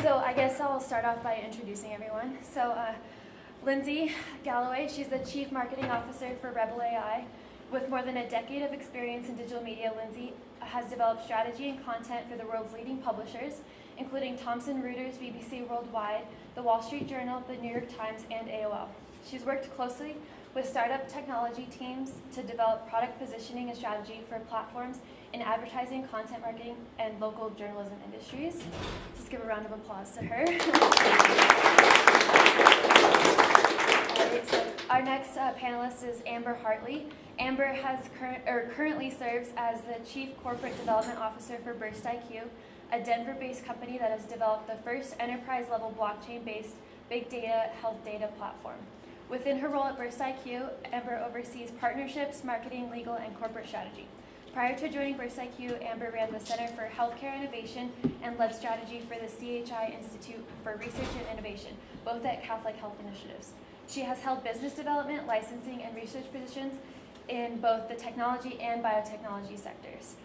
So I guess I'll start off by introducing everyone. So Lindsey Galloway, she's the Chief Marketing Officer for Rebel AI. With more than a decade of experience in digital media, Lindsey has developed strategy and content for the world's leading publishers, including Thomson Reuters, BBC Worldwide, The Wall Street Journal, The New York Times, and AOL. She's worked closely with startup technology teams to develop product positioning and strategy for platforms in advertising, content marketing, and local journalism industries. Just give a round of applause to her. Right, so our next panelist is Amber Hartley. Amber has currently serves as the Chief Corporate Development Officer for Burst IQ, a Denver-based company that has developed the first enterprise-level blockchain-based big data health data platform. Within her role at Burst IQ, Amber oversees partnerships, marketing, legal, and corporate strategy. Prior to joining Burst IQ, Amber ran the Center for Healthcare Innovation and led strategy for the CHI Institute for Research and Innovation, both at Catholic Health Initiatives. She has held business development, licensing, and research positions in both the technology and biotechnology sectors.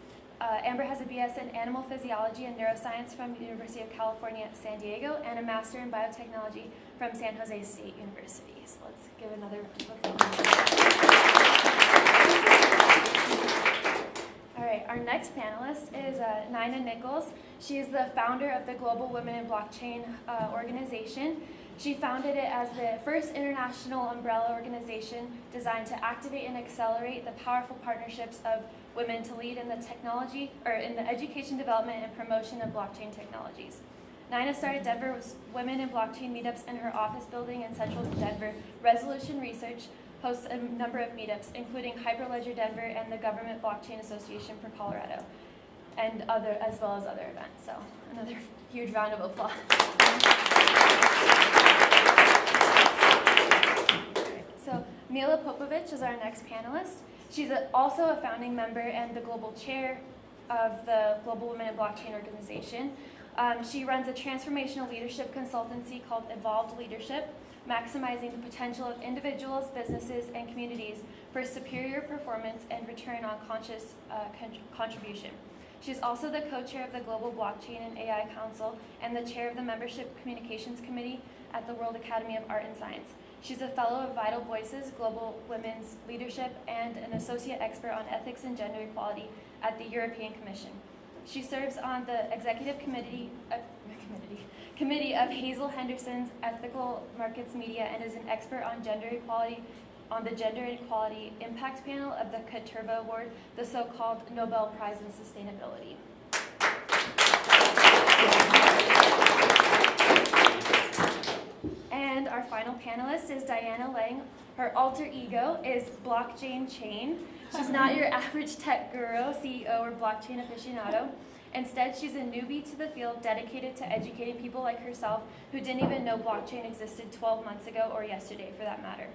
Amber has a BS in Animal Physiology and Neuroscience from the University of California, San Diego, and a Master in Biotechnology from San Jose State University. So let's give another All right, our next panelist is Nina Nichols. She is the founder of the Global Women in Blockchain organization. She founded it as the first international umbrella organization designed to activate and accelerate the powerful partnerships of women to lead in the technology, or in the education, development, and promotion of blockchain technologies. Nina started Denver's Women in Blockchain meetups in her office building in central Denver. Resolution Research hosts a number of meetups, including Hyperledger Denver and the Government Blockchain Association for Colorado, and as well as other events. So another huge round of applause. So Mila Popovich is our next panelist. She's also a founding member and the global chair of the Global Women in Blockchain organization. She runs a transformational leadership consultancy called Evolved Leadership, maximizing the potential of individuals, businesses, and communities for superior performance and return on conscious contribution. She's also the co-chair of the Global Blockchain and AI Council and the chair of the Membership Communications Committee at the World Academy of Art and Science. She's a fellow of Vital Voices, Global Women's Leadership, and an associate expert on ethics and gender equality at the European Commission. She serves on the executive committee of Hazel Henderson's Ethical Markets Media and is an expert on gender equality on the Gender Equality Impact Panel of the Katerva Award, the so-called Nobel Prize in Sustainability. And our final panelist is Diana Lang. Her alter ego is Blockchain Chain. She's not your average tech guru, CEO, or blockchain aficionado. Instead, she's a newbie to the field dedicated to educating people like herself who didn't even know blockchain existed 12 months ago or yesterday, for that matter.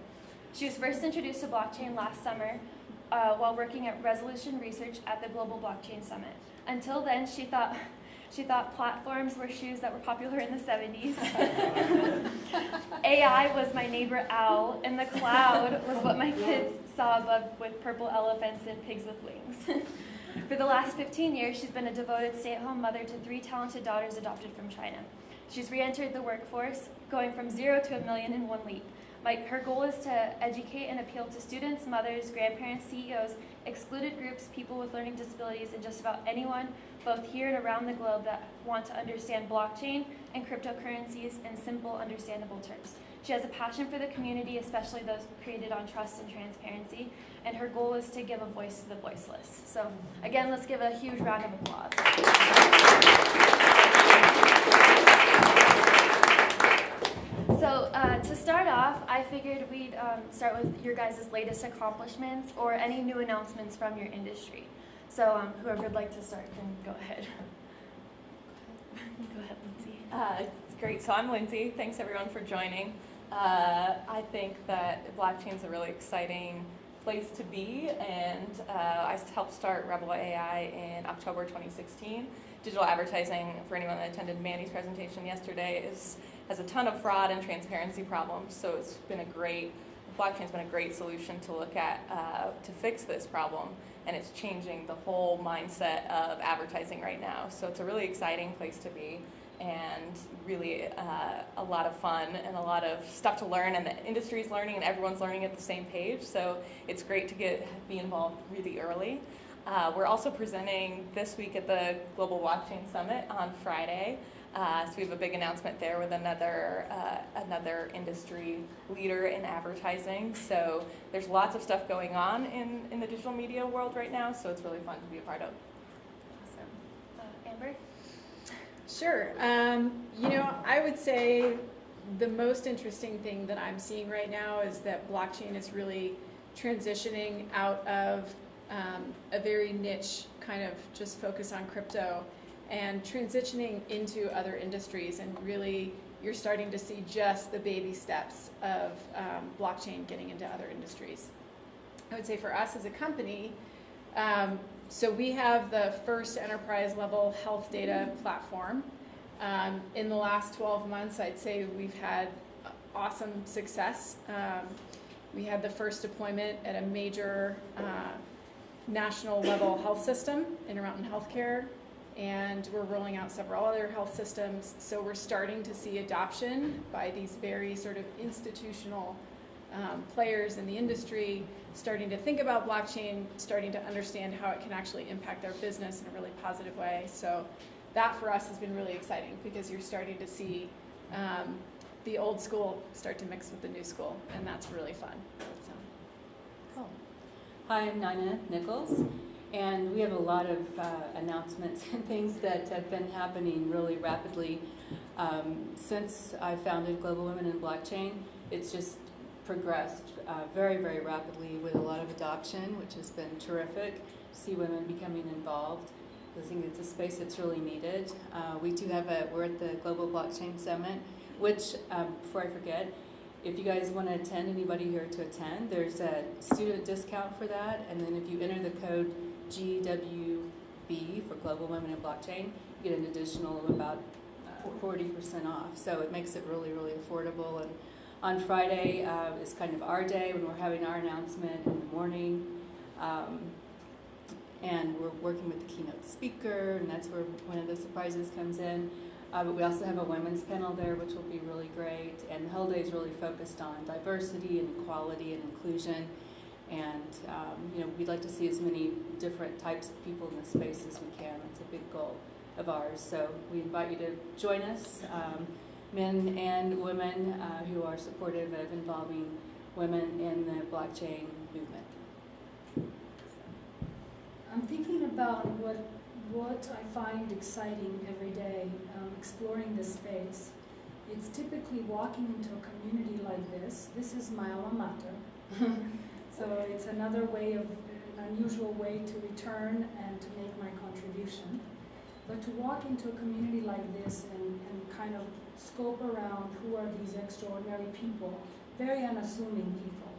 She was first introduced to blockchain last summer while working at Resolution Research at the Global Blockchain Summit. Until then, she thought platforms were shoes that were popular in the 70s. AI was my neighbor owl, and the cloud was what my kids saw above with purple elephants and pigs with wings. For the last 15 years, she's been a devoted stay-at-home mother to 3 talented daughters adopted from China. She's re-entered the workforce, going from 0 to 1 million in one leap. Her goal is to educate and appeal to students, mothers, grandparents, CEOs, excluded groups, people with learning disabilities, and just about anyone, both here and around the globe, that want to understand blockchain and cryptocurrencies in simple, understandable terms. She has a passion for the community, especially those created on trust and transparency, and her goal is to give a voice to the voiceless. So again, let's give a huge round of applause. So to start off, I figured we'd start with your guys' latest accomplishments or any new announcements from your industry. So whoever would like to start can go ahead. Go ahead, Lindsey. Great. So I'm Lindsey. Thanks everyone for joining. I think that blockchain is a really exciting place to be, and I helped start Rebel AI in October 2016. Digital advertising, for anyone that attended Mandy's presentation yesterday, has a ton of fraud and transparency problems. So blockchain's been a great solution to look at to fix this problem. and it's changing the whole mindset of advertising right now. So it's a really exciting place to be, and really a lot of fun and a lot of stuff to learn, and the industry's learning and everyone's learning at the same page. So it's great to be involved really early. We're also presenting this week at the Global Blockchain Summit on Friday. So we have a big announcement there with another industry leader in advertising. So there's lots of stuff going on in the digital media world right now, so it's really fun to be a part of. Awesome. Amber? Sure. I would say the most interesting thing that I'm seeing right now is that blockchain is really transitioning out of a very niche kind of just focus on crypto and transitioning into other industries, and really you're starting to see just the baby steps of blockchain getting into other industries. I would say for us as a company, so we have the first enterprise level health data platform. In the last 12 months, I'd say we've had awesome success. We had the first deployment at a major national level health system, Intermountain Healthcare, and we're rolling out several other health systems. So we're starting to see adoption by these very sort of institutional players in the industry, starting to think about blockchain, starting to understand how it can actually impact their business in a really positive way. So that for us has been really exciting, because you're starting to see the old school start to mix with the new school, and that's really fun. So. Cool. Hi, I'm Nina Nichols, and we have a lot of announcements and things that have been happening really rapidly. Since I founded Global Women in Blockchain, it's just progressed very, very rapidly with a lot of adoption, which has been terrific to see women becoming involved. I think it's a space that's really needed. We're at the Global Blockchain Summit, which, before I forget, if you guys want to attend, anybody here to attend, there's a student discount for that, and then if you enter the code GWB for Global Women in Blockchain, you get an additional of about 40% off. So it makes it really, really affordable. And on Friday is kind of our day when we're having our announcement in the morning. And we're working with the keynote speaker, and that's where one of the surprises comes in. But we also have a women's panel there, which will be really great. And the whole day is really focused on diversity and equality and inclusion. And we'd like to see as many different types of people in the space as we can. It's a big goal of ours. So we invite you to join us, men and women who are supportive of involving women in the blockchain movement. I'm thinking about what I find exciting every day, exploring this space. It's typically walking into a community like this. This is my alma mater. So it's another way of, an unusual way to return and to make my contribution. But to walk into a community like this and kind of scope around who are these extraordinary people, very unassuming people.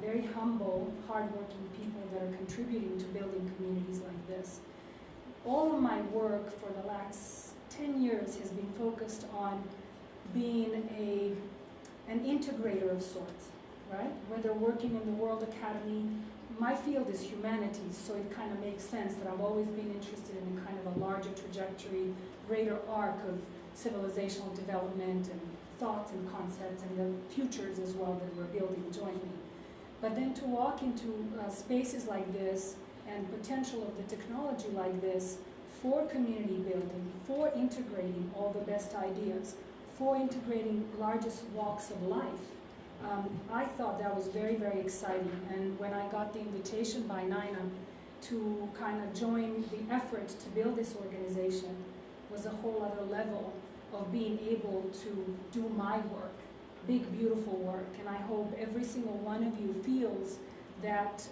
Very humble, hardworking people that are contributing to building communities like this. All of my work for the last 10 years has been focused on being an integrator of sorts, right? Whether working in the World Academy, my field is humanities, so it kind of makes sense that I've always been interested in kind of a larger trajectory, greater arc of civilizational development and thoughts and concepts and the futures as well that we're building jointly. But then to walk into spaces like this and potential of the technology like this for community building, for integrating all the best ideas, for integrating largest walks of life, I thought that was very, very exciting. And when I got the invitation by Nina to kind of join the effort to build this organization, was a whole other level of being able to do my work, big, beautiful work. And I hope every single one of you feels that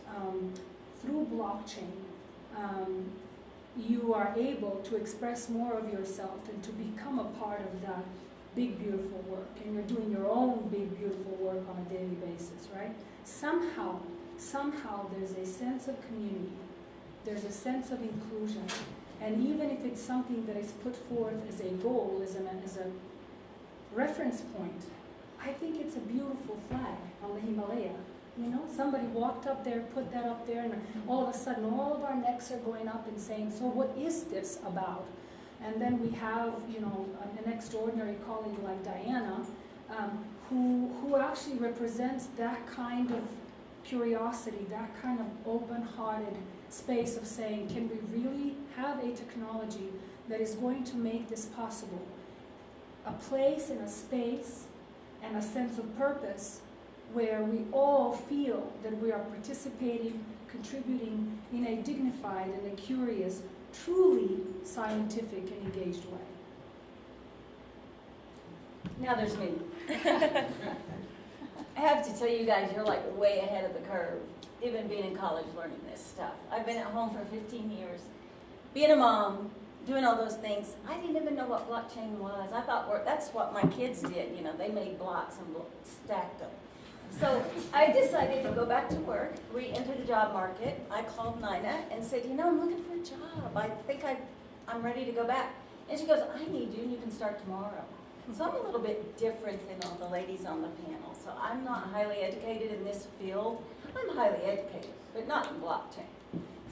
through blockchain, you are able to express more of yourself and to become a part of that big, beautiful work. And you're doing your own big, beautiful work on a daily basis, right? Somehow there's a sense of community. There's a sense of inclusion. And even if it's something that is put forth as a goal, as a reference point, I think it's a beautiful flag on the Himalaya You know, somebody walked up there, put that up there, and all of a sudden all of our necks are going up and saying, so what is this about? And then we have, you know, an extraordinary colleague like Diana, who actually represents that kind of curiosity, that kind of open-hearted space of saying, can we really have a technology that is going to make this possible? A place and a space and a sense of purpose where we all feel that we are participating, contributing in a dignified and a curious, truly scientific and engaged way. Now there's me. I have to tell you guys, you're like way ahead of the curve, even being in college learning this stuff. I've been at home for 15 years, being a mom, doing all those things. I didn't even know what blockchain was. I thought that's what my kids did. You know, they made blocks and stacked them. So I decided to go back to work, re-enter the job market. I called Nina and said, you know, I'm looking for a job. I think I'm ready to go back. And she goes, I need you and you can start tomorrow. So I'm a little bit different than all the ladies on the panel. So I'm not highly educated in this field. I'm highly educated, but not in blockchain.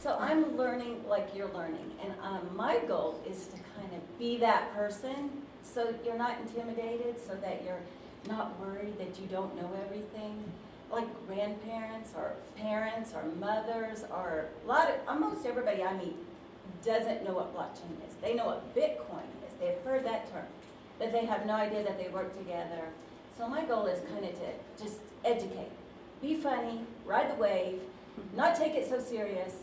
So I'm learning like you're learning. And my goal is to kind of be that person so you're not intimidated, so that you're not worried that you don't know everything. Like grandparents or parents or mothers or almost everybody I meet doesn't know what blockchain is. They know what Bitcoin is. They've heard that term, but they have no idea that they work together. So my goal is kind of to just educate. Be funny, ride the wave, not take it so serious,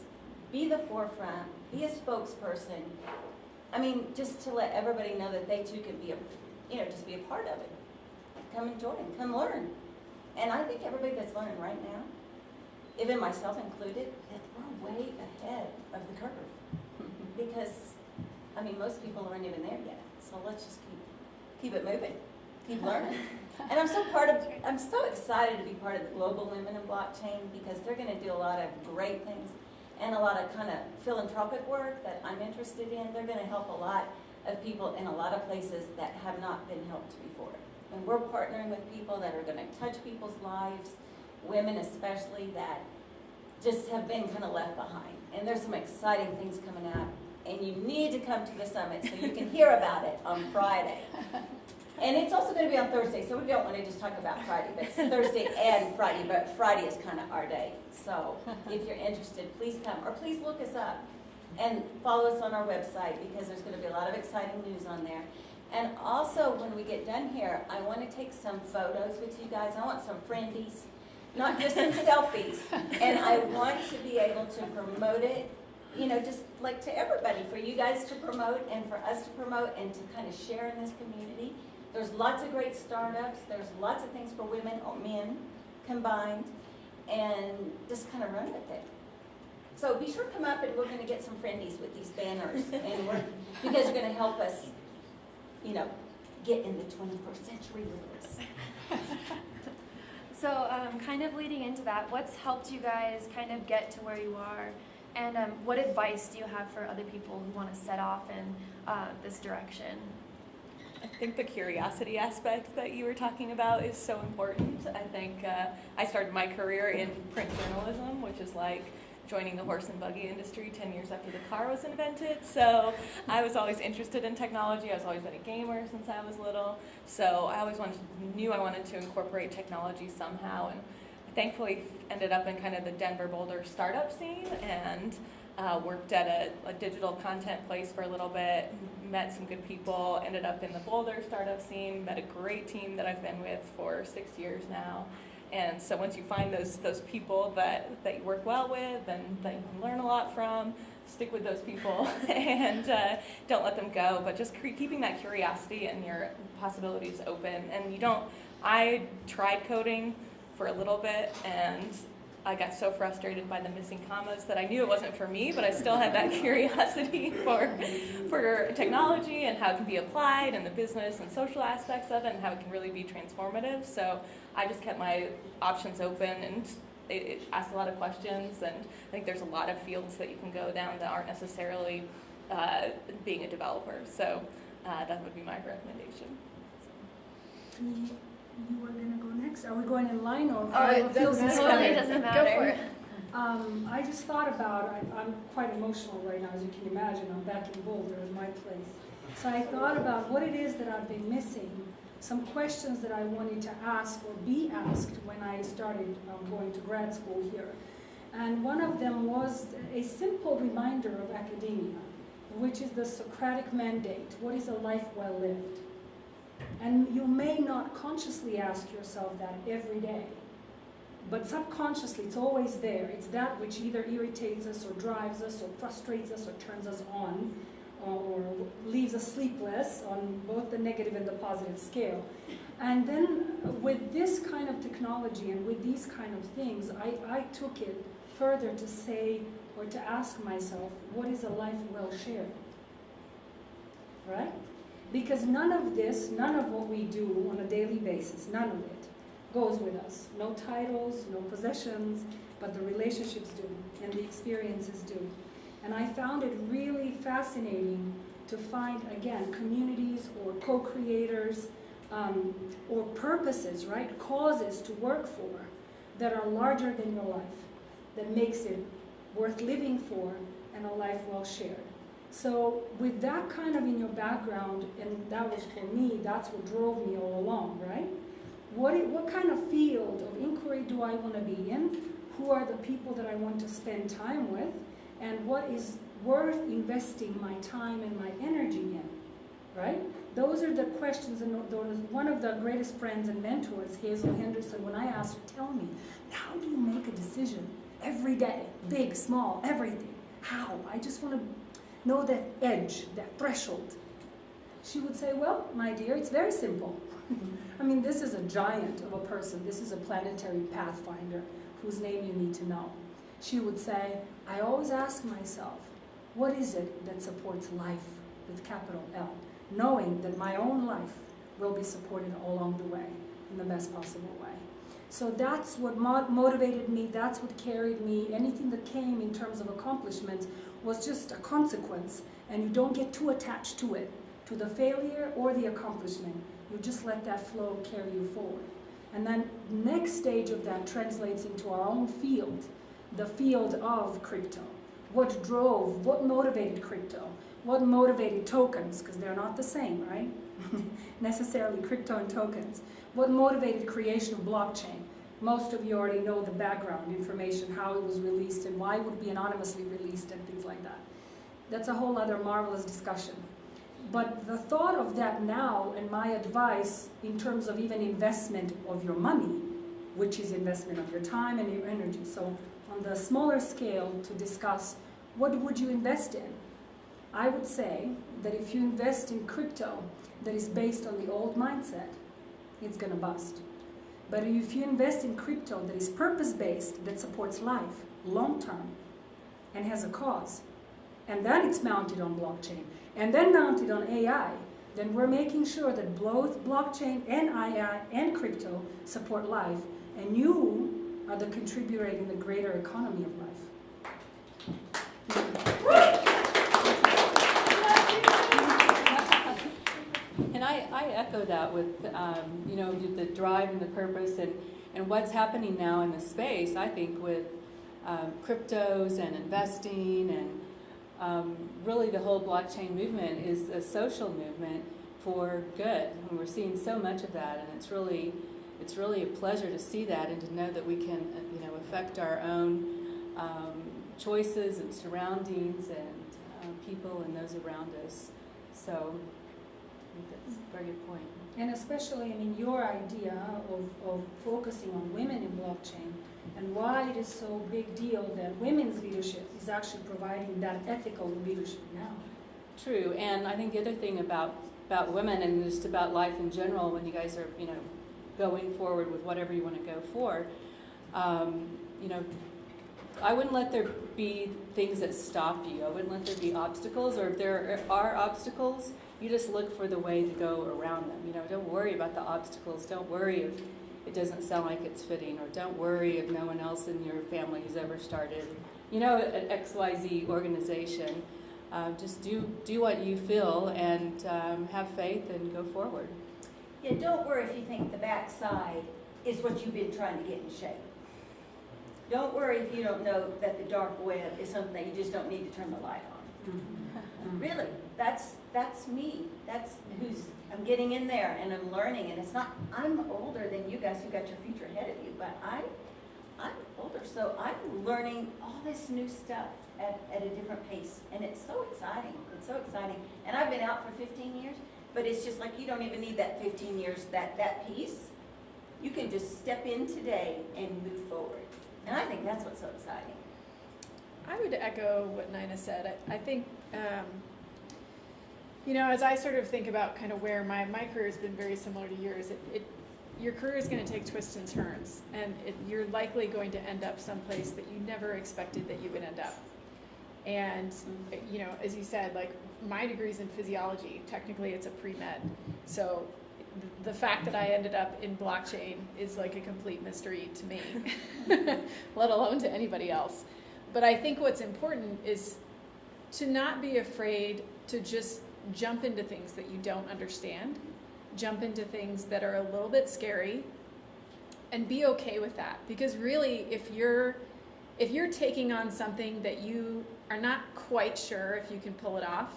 be the forefront, be a spokesperson. I mean, just to let everybody know that they too can be just be a part of it. Come and join, come learn. And I think everybody that's learning right now, even myself included, that we're way ahead of the curve. Because, I mean, most people aren't even there yet. So let's just keep it moving, keep learning. And I'm so excited to be part of the Global Women in Blockchain, because they're going to do a lot of great things and a lot of kind of philanthropic work that I'm interested in. They're going to help a lot of people in a lot of places that have not been helped before. And we're partnering with people that are going to touch people's lives, women especially, that just have been kind of left behind. And there's some exciting things coming out. And you need to come to the summit so you can hear about it on Friday. And it's also going to be on Thursday, so we don't want to just talk about Friday, but it's Thursday and Friday, but Friday is kind of our day. So if you're interested, please come, or please look us up and follow us on our website, because there's going to be a lot of exciting news on there. And also, when we get done here, I want to take some photos with you guys. I want some friendies, not just some selfies. And I want to be able to promote it, just like to everybody, for you guys to promote and for us to promote and to kind of share in this community. There's lots of great startups. There's lots of things for women or men combined, and just kind of run with it. So be sure to come up, and we're going to get some friendies with these banners, and you guys are going to help us, get in the 21st century with us. So kind of leading into that, what's helped you guys kind of get to where you are? And what advice do you have for other people who want to set off in this direction? I think the curiosity aspect that you were talking about is so important. I think I started my career in print journalism, which is like joining the horse and buggy industry 10 years after the car was invented. So I was always interested in technology. I was always been a gamer since I was little. So I always knew I wanted to incorporate technology somehow. And I thankfully ended up in kind of the Denver Boulder startup scene, and worked at a digital content place for a little bit, met some good people, ended up in the Boulder startup scene, met a great team that I've been with for 6 years now. And so once you find those people that you work well with and that you can learn a lot from, stick with those people and don't let them go, but just keeping that curiosity and your possibilities open. And I tried coding for a little bit, and I got so frustrated by the missing commas that I knew it wasn't for me, but I still had that curiosity for technology and how it can be applied and the business and social aspects of it and how it can really be transformative. So I just kept my options open and it asked a lot of questions, and I think there's a lot of fields that you can go down that aren't necessarily being a developer. So that would be my recommendation. You were going to go next. next? Are we going in line or? Oh, it doesn't totally matter. doesn't Go for matter. it. I just thought about, I'm quite emotional right now, as you can imagine. I'm back in Boulder, in my place. So I thought about what it is that I've been missing, some questions that I wanted to ask or be asked when I started going to grad school here. And one of them was a simple reminder of academia, which is the Socratic mandate. What is a life well lived? And you may not consciously ask yourself that every day, but subconsciously it's always there. It's that which either irritates us or drives us or frustrates us or turns us on or leaves us sleepless on both the negative and the positive scale. And then with this kind of technology and with these kind of things, I took it further to say or to ask myself, what is a life well shared? Right? Because none of this, none of what we do on a daily basis, none of it goes with us. No titles, no possessions, but the relationships do and the experiences do. And I found it really fascinating to find, again, communities or co-creators or purposes, right? Causes to work for that are larger than your life, that makes it worth living for and a life well shared. So with that kind of in your background, and that was for me, that's what drove me all along, right? What kind of field of inquiry do I want to be in? Who are the people that I want to spend time with? And what is worth investing my time and my energy in, right? Those are the questions, and one of the greatest friends and mentors, Hazel Henderson, when I asked her, tell me, how do you make a decision every day, big, small, everything? How? I just want to know that edge, that threshold. She would say, well, my dear, it's very simple. I mean, this is a giant of a person. This is a planetary pathfinder whose name you need to know. She would say, I always ask myself, what is it that supports life with capital L? Knowing that my own life will be supported all along the way in the best possible way. So that's what motivated me, that's what carried me. Anything that came in terms of accomplishments was just a consequence, and you don't get too attached to it, to the failure or the accomplishment. You just let that flow carry you forward. And then next stage of that translates into our own field, the field of crypto. What drove, what motivated crypto? What motivated tokens? Because they're not the same, right? Necessarily crypto and tokens. What motivated creation of blockchain? Most of you already know the background information, how it was released and why it would be anonymously released and things like that. That's a whole other marvelous discussion. But the thought of that now, and my advice in terms of even investment of your money, which is investment of your time and your energy. So on the smaller scale, to discuss what would you invest in? I would say that if you invest in crypto that is based on the old mindset, it's going to bust. But if you invest in crypto that is purpose-based, that supports life, long-term, and has a cause, and then it's mounted on blockchain, and then mounted on AI, then we're making sure that both blockchain and AI and crypto support life, and you are the contributor in the greater economy of life. And I echo that with, the drive and the purpose and what's happening now in the space, I think, with cryptos and investing and really the whole blockchain movement is a social movement for good. And we're seeing so much of that, and it's really a pleasure to see that and to know that we can, affect our own choices and surroundings and people and those around us. So I think that's a very good point. And especially, your idea of focusing on women in blockchain and why it is so big deal that women's leadership is actually providing that ethical leadership now. True, and I think the other thing about women and just about life in general, when you guys are, going forward with whatever you want to go for, I wouldn't let there be things that stop you. I wouldn't let there be obstacles, or if there are obstacles, you just look for the way to go around them. Don't worry about the obstacles. Don't worry if it doesn't sound like it's fitting, or don't worry if no one else in your family has ever started, an XYZ organization. Just do what you feel and have faith and go forward. Yeah, don't worry if you think the backside is what you've been trying to get in shape. Don't worry if you don't know that the dark web is something that you just don't need to turn the light on. Really, that's me. That's I'm getting in there and I'm learning, and it's not, I'm older than you guys who got your future ahead of you, but I'm older, so I'm learning all this new stuff at a different pace, and it's so exciting. It's so exciting. And I've been out for 15 years, but it's just like you don't even need that 15 years, that piece. You can just step in today and move forward. And I think that's what's so exciting. I would echo what Nina said. I think, as I sort of think about kind of where my career has been very similar to yours, your career is going to take twists and turns, and you're likely going to end up someplace that you never expected that you would end up. And, as you said, like, my degree's in physiology. Technically, it's a pre-med. So the fact that I ended up in blockchain is like a complete mystery to me, let alone to anybody else. But I think what's important is to not be afraid to just jump into things that you don't understand, jump into things that are a little bit scary, and be okay with that. Because really, if you're taking on something that you are not quite sure if you can pull it off,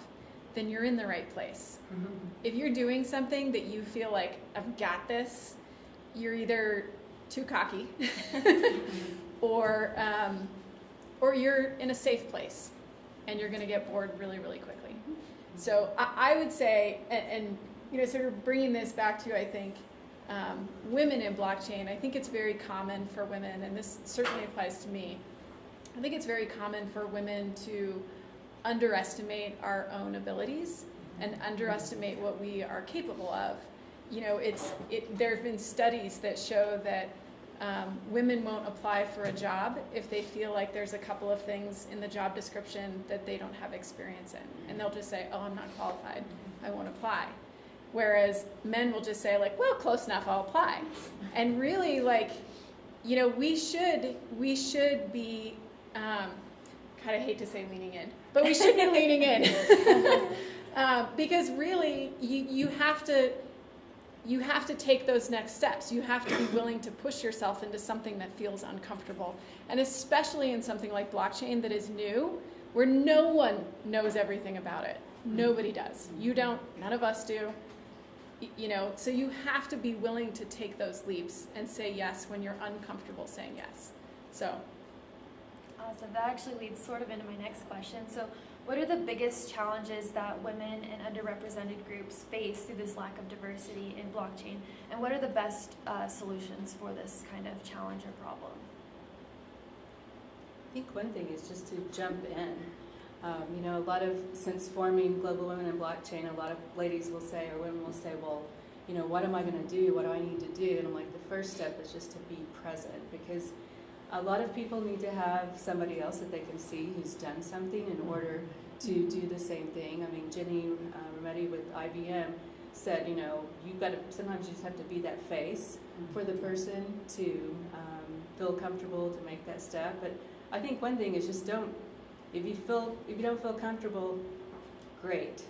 then you're in the right place. Mm-hmm. If you're doing something that you feel like, I've got this, you're either too cocky or you're in a safe place and you're going to get bored really, really quickly. So I would say, and sort of bringing this back to, I think, women in blockchain, I think it's very common for women, and this certainly applies to me, I think it's very common for women to underestimate our own abilities and underestimate what we are capable of. There have been studies that show that women won't apply for a job if they feel like there's a couple of things in the job description that they don't have experience in. And they'll just say, oh, I'm not qualified, I won't apply. Whereas men will just say, like, well, close enough, I'll apply. And really, like, we should be, kind of hate to say leaning in, but we should be leaning in. Because really, you have to take those next steps. You have to be willing to push yourself into something that feels uncomfortable. And especially in something like blockchain that is new, where no one knows everything about it. Nobody does. You don't, none of us do. So you have to be willing to take those leaps and say yes when you're uncomfortable saying yes. So. Awesome. That actually leads sort of into my next question. So what are the biggest challenges that women and underrepresented groups face through this lack of diversity in blockchain? And what are the best solutions for this kind of challenge or problem? I think one thing is just to jump in. A lot of, since forming Global Women in Blockchain, a lot of ladies will say, or women will say, well, what am I going to do? What do I need to do? And I'm like, the first step is just to be present, because a lot of people need to have somebody else that they can see who's done something in order to do the same thing. I mean, Jenny Rometty with IBM said, you've got to, sometimes you just have to be that face for the person to feel comfortable to make that step. But I think one thing is just don't, if you don't feel comfortable, great.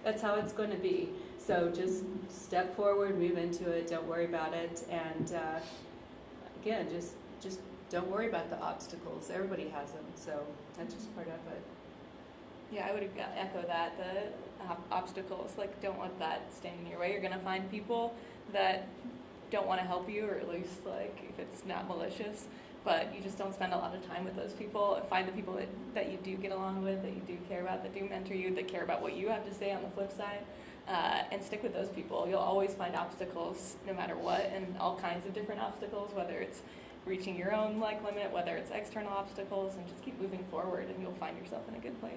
That's how it's going to be. So just step forward, move into it, don't worry about it, and again, just don't worry about the obstacles. Everybody has them, so that's just part of it. Yeah, I would echo that. The obstacles, like, don't let that stand in your way. You're going to find people that don't want to help you, or at least, like, if it's not malicious, but you just don't spend a lot of time with those people. Find the people that you do get along with, that you do care about, that do mentor you, that care about what you have to say on the flip side, and stick with those people. You'll always find obstacles no matter what, and all kinds of different obstacles, whether it's reaching your own limit, whether it's external obstacles, and just keep moving forward, and you'll find yourself in a good place.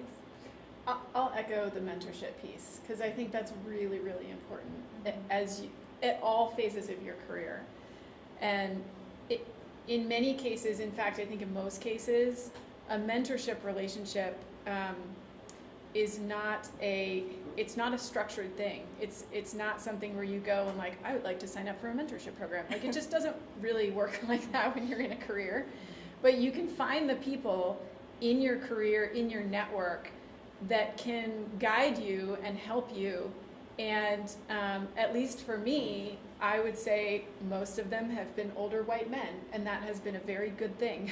I'll echo the mentorship piece, because I think that's really, really important at all phases of your career. And in many cases, in fact, I think in most cases, a mentorship relationship is not a structured thing. It's not something where you go and like, I would like to sign up for a mentorship program. Like, it just doesn't really work like that when you're in a career. But you can find the people in your career, in your network, that can guide you and help you And at least for me, I would say most of them have been older white men, and that has been a very good thing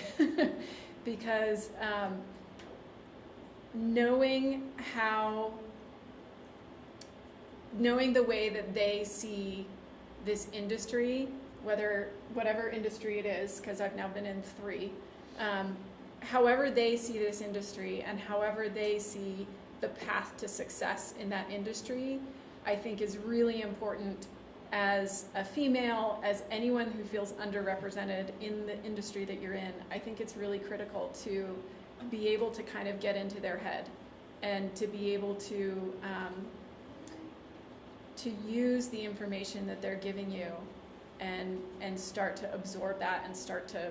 because knowing the way that they see this industry, whatever industry it is, because I've now been in 3, however they see this industry and however they see the path to success in that industry, I think is really important as a female, as anyone who feels underrepresented in the industry that you're in. I think it's really critical to be able to kind of get into their head and to be able to use the information that they're giving you and start to absorb that and start to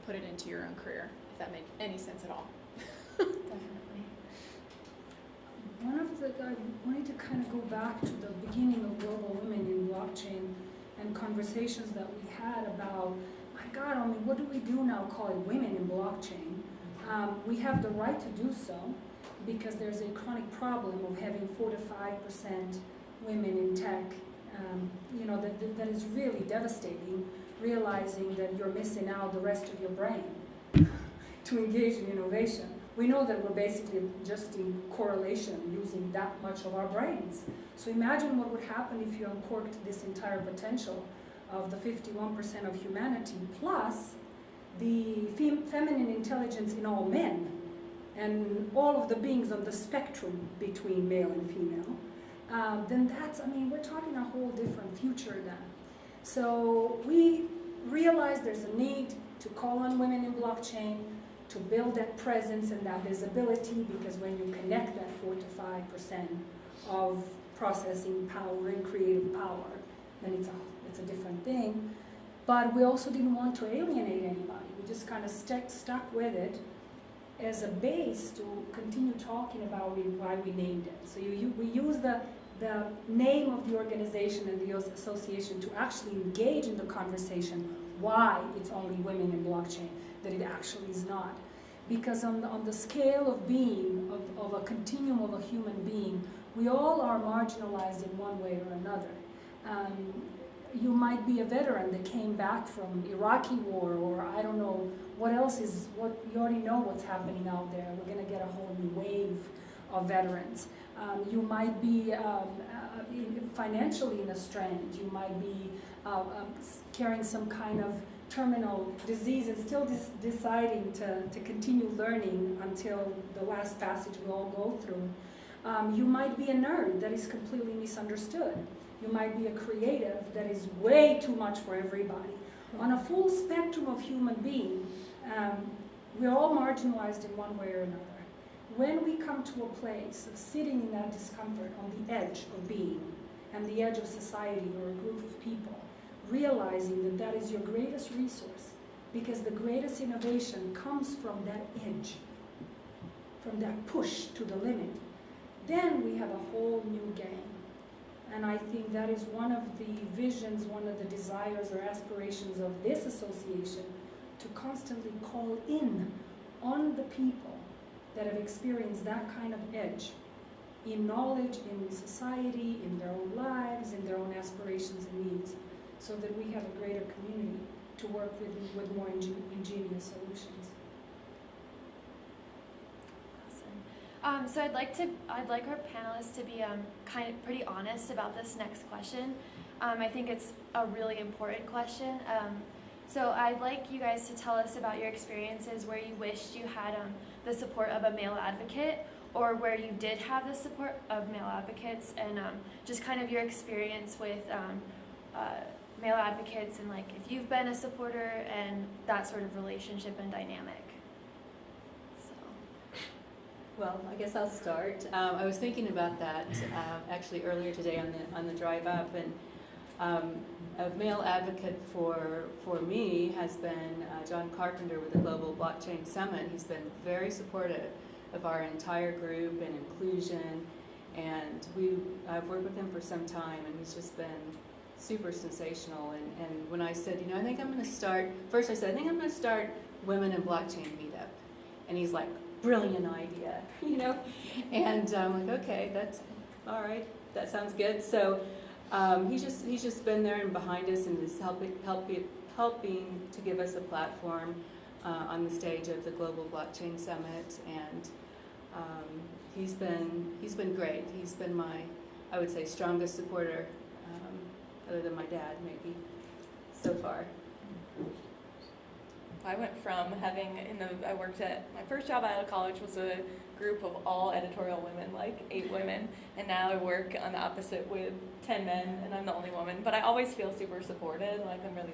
put it into your own career, if that makes any sense at all. Definitely. I wanted to kind of go back to the beginning of Global Women in Blockchain and conversations that we had about, my God, I mean, what do we do now call it women in blockchain? We have the right to do so because there's a chronic problem of having 4 to 5% women in tech. That is really devastating, realizing that you're missing out the rest of your brain to engage in innovation. We know that we're basically just in correlation using that much of our brains. So imagine what would happen if you uncorked this entire potential of the 51% of humanity plus the feminine intelligence in all men and all of the beings on the spectrum between male and female. Then we're talking a whole different future then. So we realize there's a need to call on women in blockchain, to build that presence and that visibility, because when you connect that 4 to 5% of processing power and creative power, then it's a different thing. But we also didn't want to alienate anybody. We just kind of stuck with it as a base to continue talking about why we named it. So we use the name of the organization and the association to actually engage in the conversation why it's only women in blockchain, that it actually is not. Because on the scale of being, of a continuum of a human being, we all are marginalized in one way or another. You might be a veteran that came back from Iraqi war, or I don't know what else is, you already know what's happening out there. We're going to get a whole new wave of veterans. You might be financially in a strand. You might be carrying some kind of terminal disease and still deciding to continue learning until the last passage we all go through. You might be a nerd that is completely misunderstood. You might be a creative that is way too much for everybody. On a full spectrum of human being, we're all marginalized in one way or another. When we come to a place of sitting in that discomfort on the edge of being and the edge of society or a group of people, realizing that that is your greatest resource, because the greatest innovation comes from that edge, from that push to the limit, then we have a whole new game. And I think that is one of the visions, one of the desires or aspirations of this association, to constantly call in on the people that have experienced that kind of edge in knowledge, in society, in their own lives, in their own aspirations and needs, so that we have a greater community to work with more ingenious solutions. Awesome. So I'd like our panelists to be kind of pretty honest about this next question. I think it's a really important question. So I'd like you guys to tell us about your experiences where you wished you had the support of a male advocate, or where you did have the support of male advocates, and just kind of your experience with male advocates, and like if you've been a supporter and that sort of relationship and dynamic. So. Well, I guess I'll start. I was thinking about that actually earlier today on the drive up, and a male advocate for me has been John Carpenter with the Global Blockchain Summit. He's been very supportive of our entire group and inclusion, and I've worked with him for some time, and he's just been super sensational. And when I said, I think I'm going to start, first I said, I think I'm going to start Women in Blockchain Meetup, and he's like, brilliant idea, And I'm like, okay, All right, that sounds good. So he's just been there and behind us and is helping to give us a platform on the stage of the Global Blockchain Summit, and he's been great. He's been my, I would say, strongest supporter, other than my dad, maybe, so far. I went from I worked at, my first job out of college was a group of all editorial women, like 8 women, and now I work on the opposite with 10 men, and I'm the only woman, but I always feel super supported, like I'm really,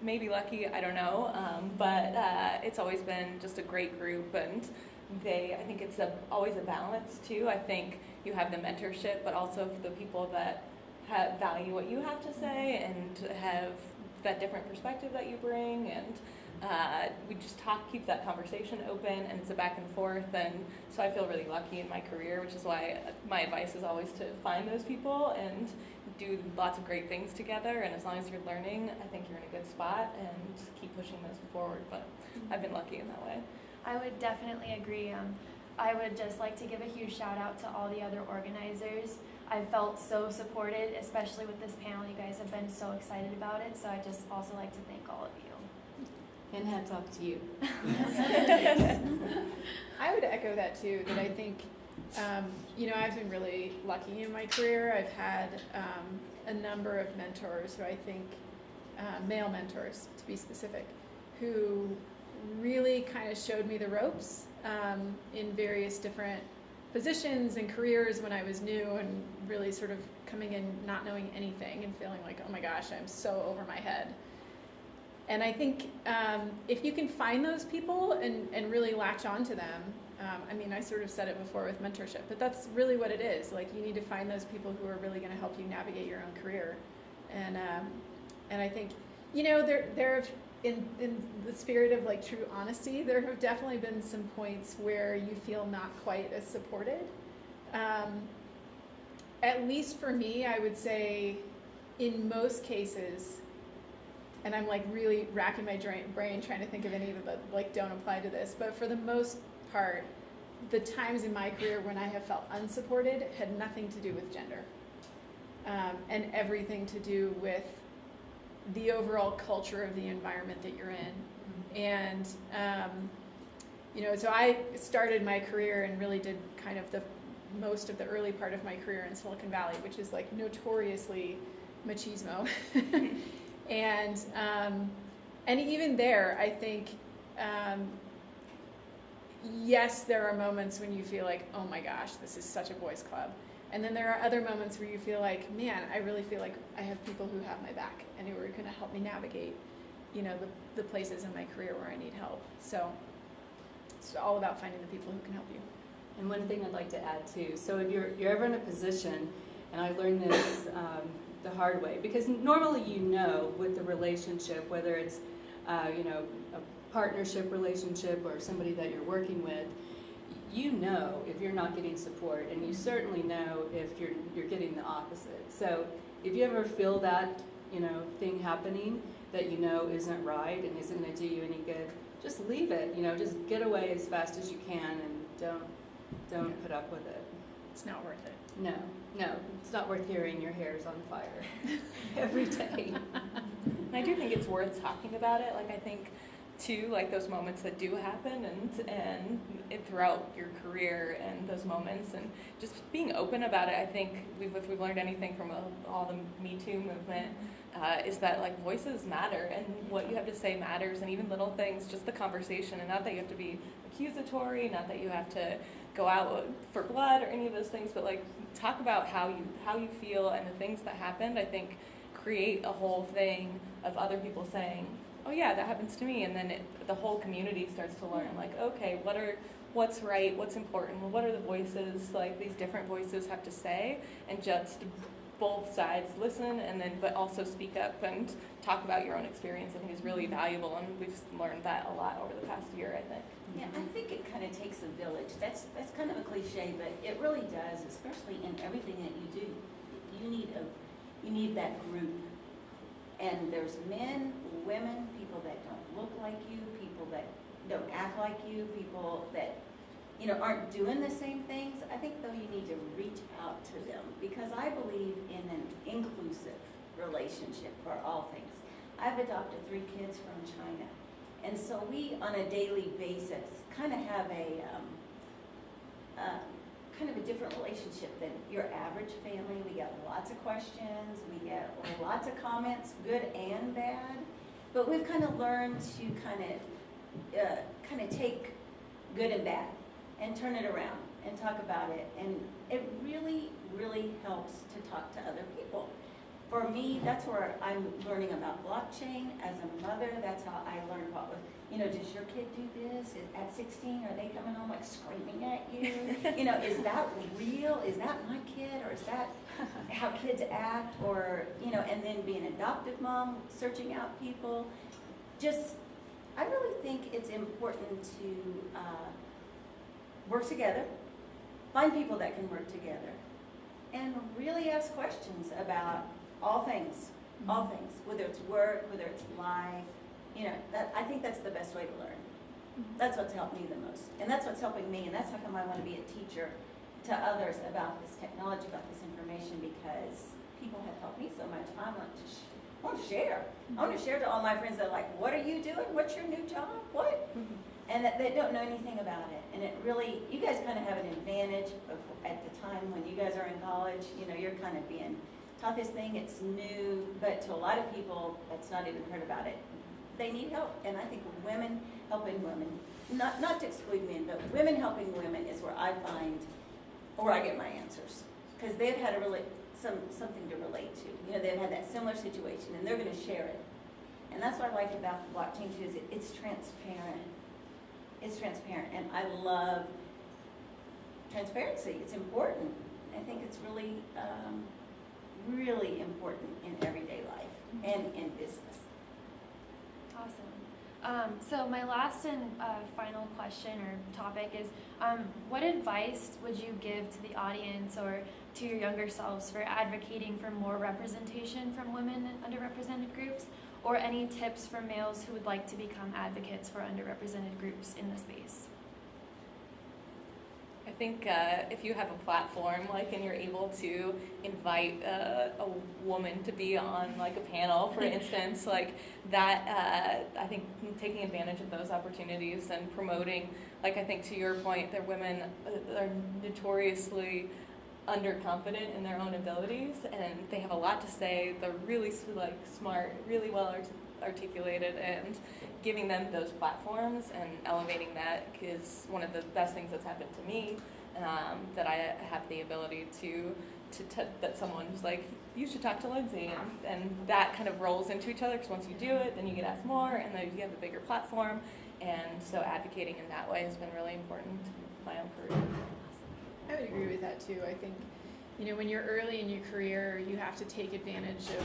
maybe lucky, I don't know, but it's always been just a great group, and I think it's always a balance too. I think you have the mentorship, but also the people that value what you have to say and have that different perspective that you bring, and we just keep that conversation open, and it's a back and forth, and so I feel really lucky in my career, which is why my advice is always to find those people and do lots of great things together, and as long as you're learning, I think you're in a good spot, and keep pushing those forward, but I've been lucky in that way. I would definitely agree. I would just like to give a huge shout out to all the other organizers. I felt so supported, especially with this panel. You guys have been so excited about it, so I just also like to thank all of you. And hats off to you. I would echo that too, that I think, I've been really lucky in my career. I've had a number of mentors who I think, male mentors to be specific, who really kind of showed me the ropes in various different positions and careers when I was new, and really sort of coming in not knowing anything and feeling like, oh my gosh, I'm so over my head. And I think if you can find those people and really latch on to them, I sort of said it before with mentorship, but that's really what it is. Like, you need to find those people who are really going to help you navigate your own career. And I think, there have, in the spirit of like true honesty, there have definitely been some points where you feel not quite as supported. At least for me, I would say in most cases, and I'm like really racking my brain trying to think of any that like don't apply to this, but for the most part, the times in my career when I have felt unsupported had nothing to do with gender, and everything to do with the overall culture of the environment that you're in. And so I started my career and really did kind of the most of the early part of my career in Silicon Valley, which is like notoriously machismo. And even there, I think, yes, there are moments when you feel like, oh my gosh, this is such a boys' club. And then there are other moments where you feel like, man, I really feel like I have people who have my back and who are going to help me navigate, the places in my career where I need help. So it's all about finding the people who can help you. And one thing I'd like to add too, so if you're ever in a position, and I learned this the hard way, because normally with the relationship, whether it's a partnership relationship or somebody that you're working with, if you're not getting support, and you certainly know if you're getting the opposite. So if you ever feel that thing happening that isn't right and isn't going to do you any good, just leave it. Just get away as fast as you can, and don't put up with it. It's not worth it. No, it's not worth hearing your hair's on fire every day. And I do think it's worth talking about it. Like, I think too, like those moments that do happen, and throughout your career, and those moments, and just being open about it. I think if we've learned anything from all the Me Too movement, is that like voices matter, and what you have to say matters, and even little things, just the conversation, and not that you have to be accusatory, not that you have to go out for blood or any of those things, but like talk about how you feel and the things that happened. I think create a whole thing of other people saying, oh yeah, that happens to me, and then the whole community starts to learn, like, okay, what's right, what's important, what are the voices, like these different voices have to say, and just both sides listen, and then but also speak up and talk about your own experience. I think is really valuable, and we've learned that a lot over the past year, I think. Yeah, I think it kind of takes a village. That's kind of a cliche, but it really does, especially in everything that you do. You need that group. And there's men, women, people that don't look like you, people that don't act like you, people that aren't doing the same things. I think though you need to reach out to them inclusive relationship for all things. I've adopted 3 kids from China, and so we, on a daily basis, kind of have a kind of a different relationship than your average family. We get lots of questions, we get lots of comments, good and bad, but we've kind of learned to kind of take good and bad and turn it around and talk about it, and it really, really helps to talk to other people. For me, that's where I'm learning about blockchain. As a mother, that's how I learned about, does your kid do this? At 16, are they coming home like screaming at you? Is that real? Is that my kid? Or is that how kids act? Or, and then being an adoptive mom, searching out people. I really think it's important to work together, find people that can work together, and really ask questions about all things, whether it's work, whether it's life. I think that's the best way to learn. That's what's helped me the most, and that's what's helping me, and that's how come I want to be a teacher to others about this technology, about this information, because people have helped me so much. I want to share. I want to share to all my friends that are like, what are you doing? What's your new job? What? And that they don't know anything about it. And it really, you guys kind of have an advantage at the time when you guys are in college. You're kind of being taught this thing. It's new, but to a lot of people that's not even heard about it, they need help. And I think women helping women, not to exclude men, but women helping women is where I find, or I get my answers, because they've had something to relate to. They've had that similar situation, and they're going to share it. And that's what I like about the blockchain too, is it's transparent. It's transparent, and I love transparency. It's important. I think it's really, really important in everyday life and in business. Awesome. So my last and final question or topic is, what advice would you give to the audience or to your younger selves for advocating for more representation from women and underrepresented groups, or any tips for males who would like to become advocates for underrepresented groups in the space? I think if you have a platform, and you're able to invite a woman to be on a panel, for instance, that, I think taking advantage of those opportunities and promoting, I think to your point, that women are notoriously underconfident in their own abilities, and they have a lot to say. They're really smart, really well articulated, and giving them those platforms and elevating that is one of the best things that's happened to me, that I have the ability that someone who's like, you should talk to Lindsey, and that kind of rolls into each other, because once you do it, then you get asked more, and then you have a bigger platform, and so advocating in that way has been really important in my own career. I would agree with that too. I think, when you're early in your career, you have to take advantage of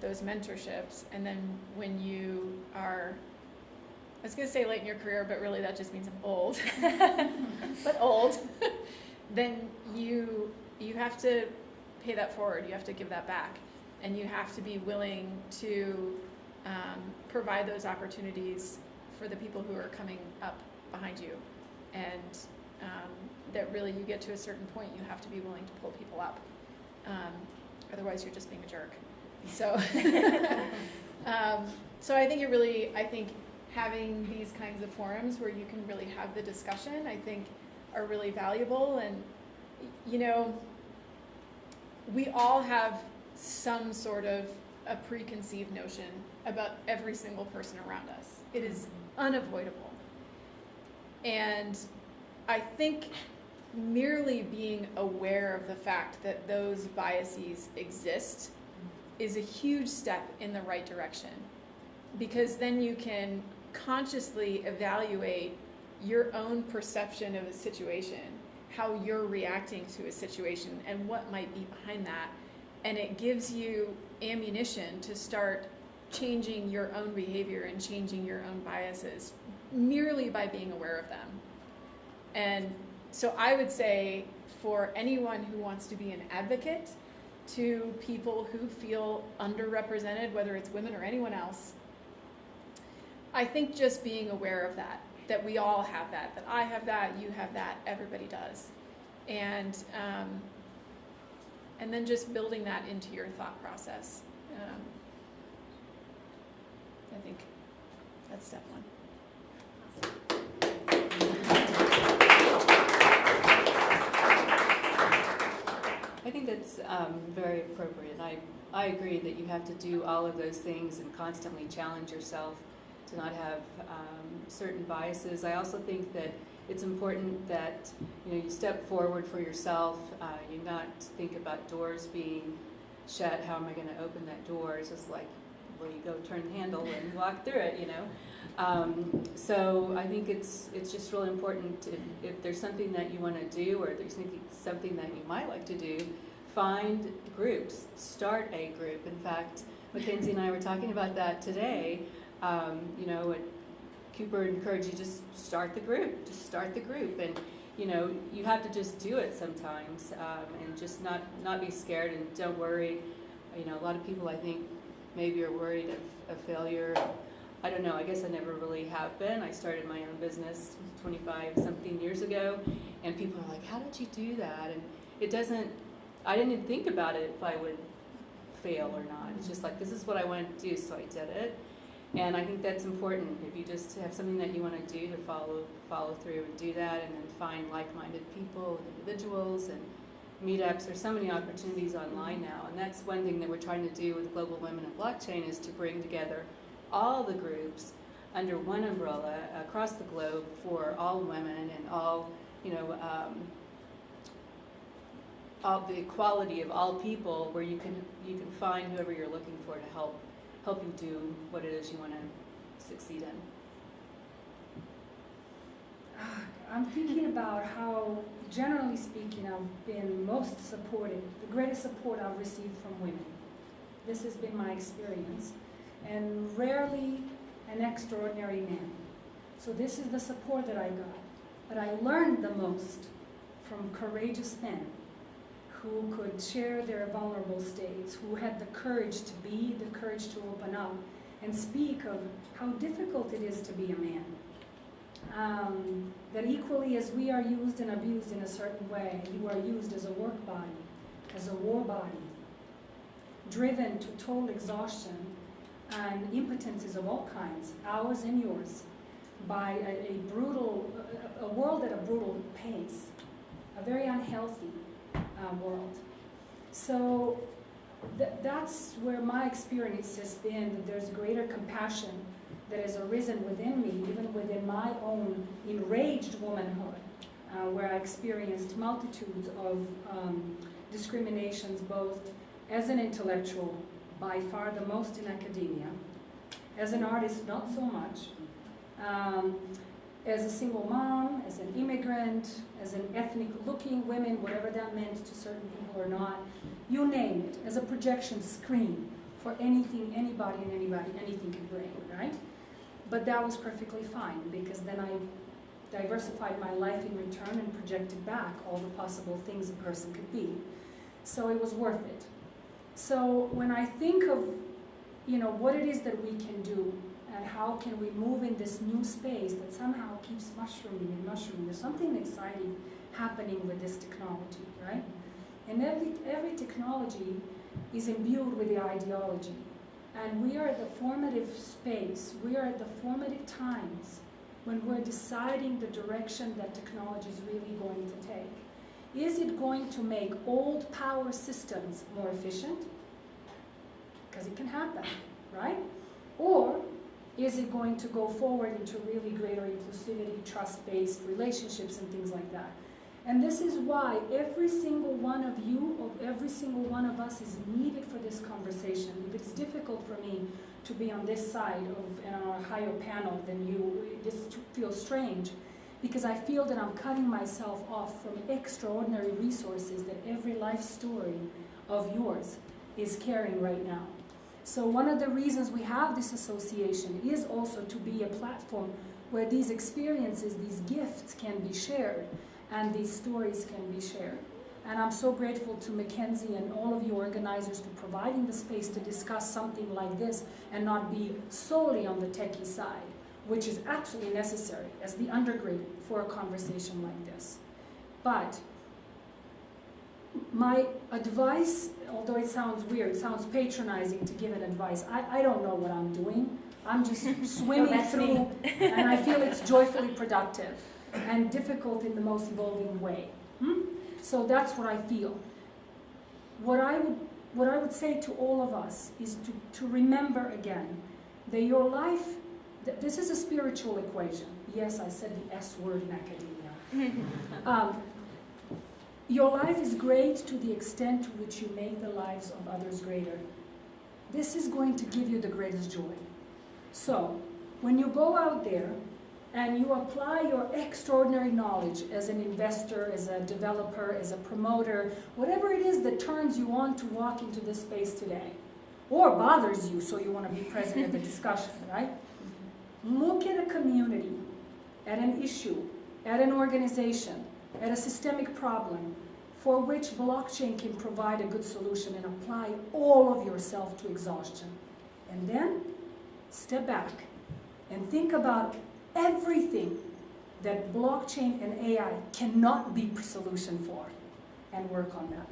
those mentorships, and then when you are, I was going to say late in your career, but really that just means I'm old, but old, then you have to pay that forward. You have to give that back, and you have to be willing to provide those opportunities for the people who are coming up behind you, and that really you get to a certain point, you have to be willing to pull people up. Otherwise, you're just being a jerk. So, so I think having these kinds of forums where you can really have the discussion, I think, are really valuable. And, we all have some sort of a preconceived notion about every single person around us. It is unavoidable. And I think merely being aware of the fact that those biases exist is a huge step in the right direction, because then you can consciously evaluate your own perception of a situation, how you're reacting to a situation, and what might be behind that. And it gives you ammunition to start changing your own behavior and changing your own biases merely by being aware of them. And so I would say, for anyone who wants to be an advocate to people who feel underrepresented, whether it's women or anyone else, I think just being aware of that we all have that I have that, you have that, everybody does. And and then just building that into your thought process. I think that's step one. I think that's very appropriate. I agree that you have to do all of those things and constantly challenge yourself to not have certain biases. I also think that it's important that you step forward for yourself. You not think about doors being shut. How am I going to open that door? It's just like, well, you go turn the handle and walk through it. So I think it's just really important if there's something that you want to do, or if there's something that you might like to do, find groups, start a group. In fact, Mackenzie and I were talking about that today. Cooper encouraged you just start the group, and you have to just do it sometimes, and just not be scared, and don't worry. A lot of people, I think, maybe are worried of failure. I don't know, I guess I never really have been. I started my own business 25 something years ago, and people are like, how did you do that? And I didn't even think about it if I would fail or not. It's just like, this is what I wanted to do, so I did it. And I think that's important. If you just have something that you want to do, to follow through and do that, and then find like-minded people, individuals, and meetups. There's so many opportunities online now, and that's one thing that we're trying to do with Global Women in Blockchain, is to bring together all the groups under one umbrella across the globe for all women and all the equality of all people, where you can find whoever you're looking for to help you do what it is you want to succeed in. I'm thinking about how, generally speaking, I've been most supported. The greatest support I've received from women. This has been my experience, and rarely an extraordinary man. So this is the support that I got. But I learned the most from courageous men who could share their vulnerable states, who had the courage to be, the courage to open up and speak of how difficult it is to be a man. That equally as we are used and abused in a certain way, you are used as a work body, as a war body, driven to total exhaustion and impotences of all kinds, ours and yours, by a world at a brutal pace, a very unhealthy world. So that's where my experience has been, that there's greater compassion that has arisen within me, even within my own enraged womanhood, where I experienced multitudes of discriminations, both as an intellectual, by far the most in academia, as an artist, not so much, as a single mom, as an immigrant, as an ethnic-looking woman, whatever that meant to certain people or not, you name it, as a projection screen for anything, anybody, anything could bring, right? But that was perfectly fine, because then I diversified my life in return and projected back all the possible things a person could be. So it was worth it. So when I think of, what it is that we can do, and how can we move in this new space that somehow keeps mushrooming and mushrooming. There's something exciting happening with this technology, right? And every technology is imbued with the ideology. And we are at the formative space, we are at the formative times when we're deciding the direction that technology is really going to take. Is it going to make old power systems more efficient? Because it can happen, right? Or is it going to go forward into really greater inclusivity, trust-based relationships and things like that? And this is why every single one of you, or every single one of us, is needed for this conversation. If it's difficult for me to be on this side of a higher panel than you, this feels strange, because I feel that I'm cutting myself off from extraordinary resources that every life story of yours is carrying right now. So one of the reasons we have this association is also to be a platform where these experiences, these gifts can be shared, and these stories can be shared. And I'm so grateful to Mackenzie and all of you organizers for providing the space to discuss something like this and not be solely on the techie side, which is absolutely necessary as the undergird for a conversation like this. But My advice, although it sounds weird, sounds patronizing to give an advice. I don't know what I'm doing. I'm just swimming that's through, and I feel it's joyfully productive and difficult in the most evolving way. So that's what I feel. What I would say to all of us is to remember again that your life, this is a spiritual equation. Yes, I said the S word in academia. Your life is great to the extent to which you make the lives of others greater. This is going to give you the greatest joy. So, when you go out there and you apply your extraordinary knowledge as an investor, as a developer, as a promoter, whatever it is that turns you on to walk into this space today, or bothers you so you want to be present at the discussion, right? Look at a community, at an issue, at an organization, at a systemic problem for which blockchain can provide a good solution, and apply all of yourself to exhaustion. And then step back and think about everything that blockchain and AI cannot be a solution for, and work on that.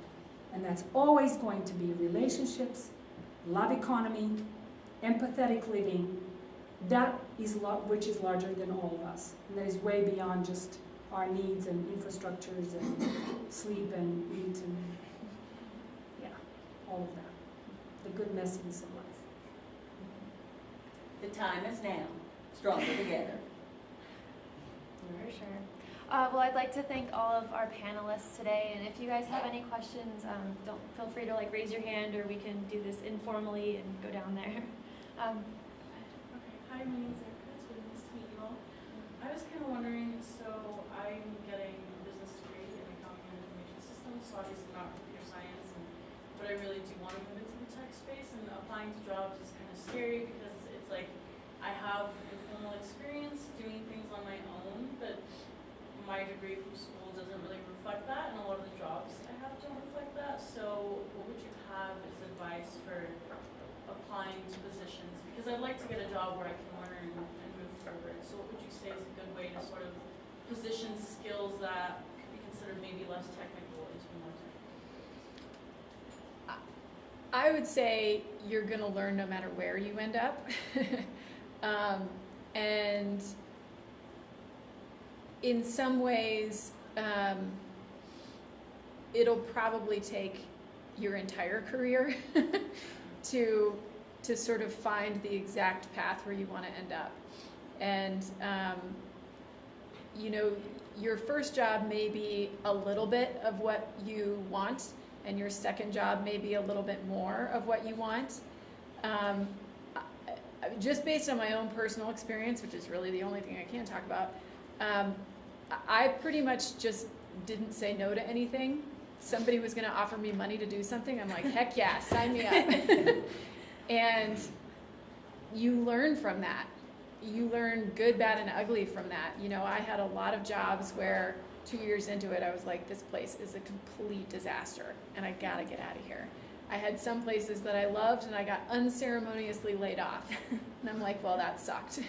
And that's always going to be relationships, love economy, empathetic living, that is which is larger than all of us. And that is way beyond just our needs and infrastructures and sleep and eat and all of that. The good messiness of life. The time is now. Stronger together. For sure. Well, I'd like to thank all of our panelists today, and if you guys have any questions, don't feel free to raise your hand, or we can do this informally and go down there. Okay, hi, my name is Erica. It's really nice to meet you all. I was kind of wondering, so I'm getting a business degree in accounting and information systems, so obviously not computer science, but I really do want to move into the tech space, and applying to jobs is kind of scary because it's like I have informal experience doing things on my own, but my degree from school doesn't really reflect that, and a lot of the jobs I have don't reflect that. So what would you have as advice for applying to positions? Because I'd like to get a job where I can learn and move forward. So what would you say is a good way to sort of position skills that could be considered maybe less technical into more technical? I would say you're going to learn no matter where you end up. And in some ways, it'll probably take your entire career to sort of find the exact path where you want to end up. And, your first job may be a little bit of what you want, and your second job may be a little bit more of what you want. Just based on my own personal experience, which is really the only thing I can talk about, I pretty much just didn't say no to anything. Somebody was going to offer me money to do something. I'm like, heck yeah, sign me up. And you learn from that. You learn good, bad, and ugly from that. I had a lot of jobs where 2 years into it, I was like, this place is a complete disaster, and I got to get out of here. I had some places that I loved, and I got unceremoniously laid off. And I'm like, well, that sucked.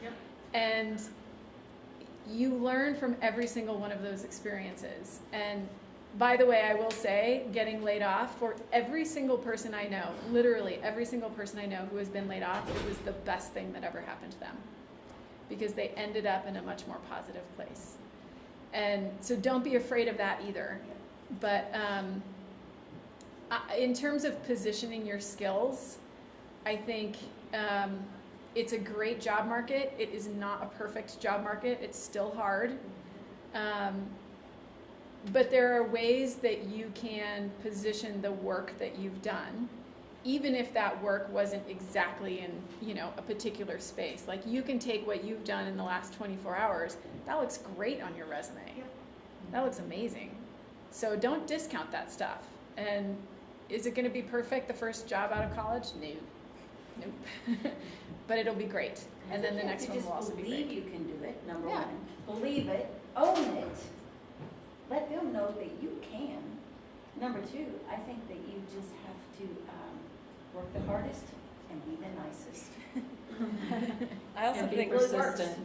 Yep. And you learn from every single one of those experiences. And by the way, I will say, getting laid off, for every single person I know, literally every single person I know who has been laid off, it was the best thing that ever happened to them, because they ended up in a much more positive place. And so don't be afraid of that either. But in terms of positioning your skills, I think it's a great job market. It is not a perfect job market. It's still hard. But there are ways that you can position the work that you've done, even if that work wasn't exactly in, a particular space. Like, you can take what you've done in the last 24 hours. That looks great on your resume. Yep. That looks amazing. So don't discount that stuff. And is it going to be perfect the first job out of college? No. Nope. But it'll be great. And then the next one will also be great. Believe you can do it, number Yeah. one. Believe it. Own it. Let them know that you can. Number two, I think that you just have to work the hardest and be the nicest. I also And be think persistent.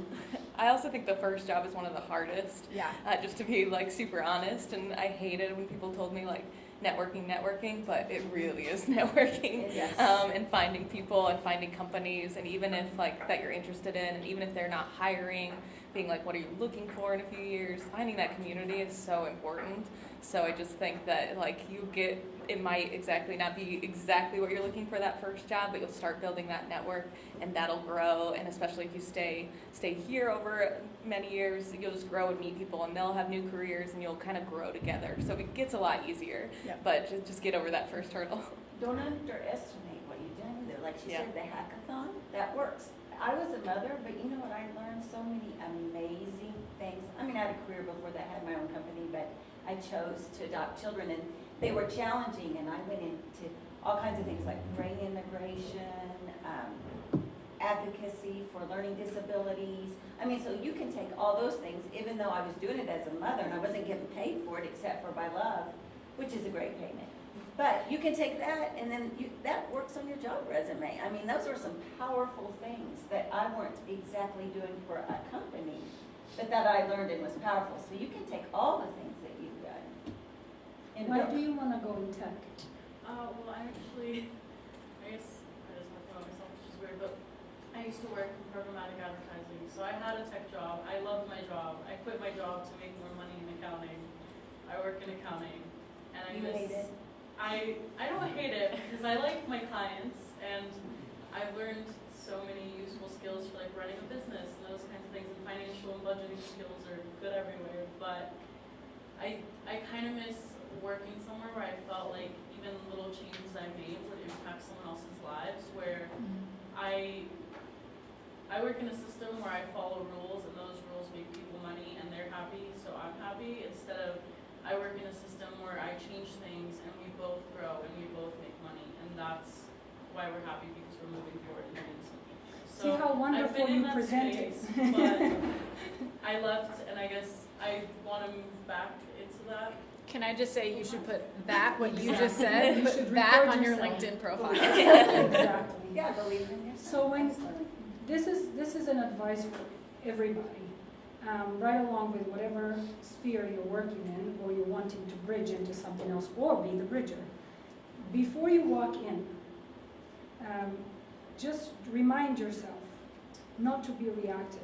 I also think the first job is one of the hardest. Yeah. Just to be like super honest, and I hated when people told me like networking, but it really is networking. Yes. And finding people and finding companies, and even if like that you're interested in, and even if they're not hiring, being like, what are you looking for in a few years? Finding that community is so important. So I just think that like it might exactly not be exactly what you're looking for that first job, but you'll start building that network, and that'll grow. And especially if you stay here over many years, you'll just grow and meet people, and they'll have new careers, and you'll kind of grow together. So it gets a lot easier. Yeah. But just get over that first hurdle. Don't underestimate what you done there. Like she Yeah. said, the hackathon, that works. I was a mother, but you know what? I learned so many amazing things. I mean, I had a career before that, I had my own company, but I chose to adopt children, and they were challenging, and I went into all kinds of things like brain integration, advocacy for learning disabilities. I mean, so you can take all those things, even though I was doing it as a mother and I wasn't getting paid for it except for by love, which is a great payment. But you can take that, and then that works on your job resume. I mean, those are some powerful things that I weren't exactly doing for a company, but that I learned and was powerful. So you can take all the things that you've done. And Why build- do you want to go in tech? Well, I guess I just have to know myself, which is weird, but I used to work in programmatic advertising, so I had a tech job. I loved my job. I quit my job to make more money in accounting. I work in accounting, and I You hate it? I don't hate it because I like my clients, and I've learned so many useful skills for like running a business and those kinds of things, and financial and budgeting skills are good everywhere. But I kind of miss working somewhere where I felt like even little changes I made would impact someone else's lives. Where I work in a system where I follow rules, and those rules make people money, and they're happy, so I'm happy. Instead of I work in a system where I change things, and we both grow, and we both make money, and that's why we're happy, because we're moving forward and doing something. So See how I've wonderful been in you that presented. space, but I left, and I guess I want to move back into that. Can I just say you should put that, what you Exactly. just said, You put should that record on your yourself. LinkedIn profile. Exactly. Yeah, believe in yourself. So when this is an advice for everybody, right along with whatever sphere you're working in, or you're wanting to bridge into something else, or be the bridger. Before you walk in, just remind yourself not to be reactive,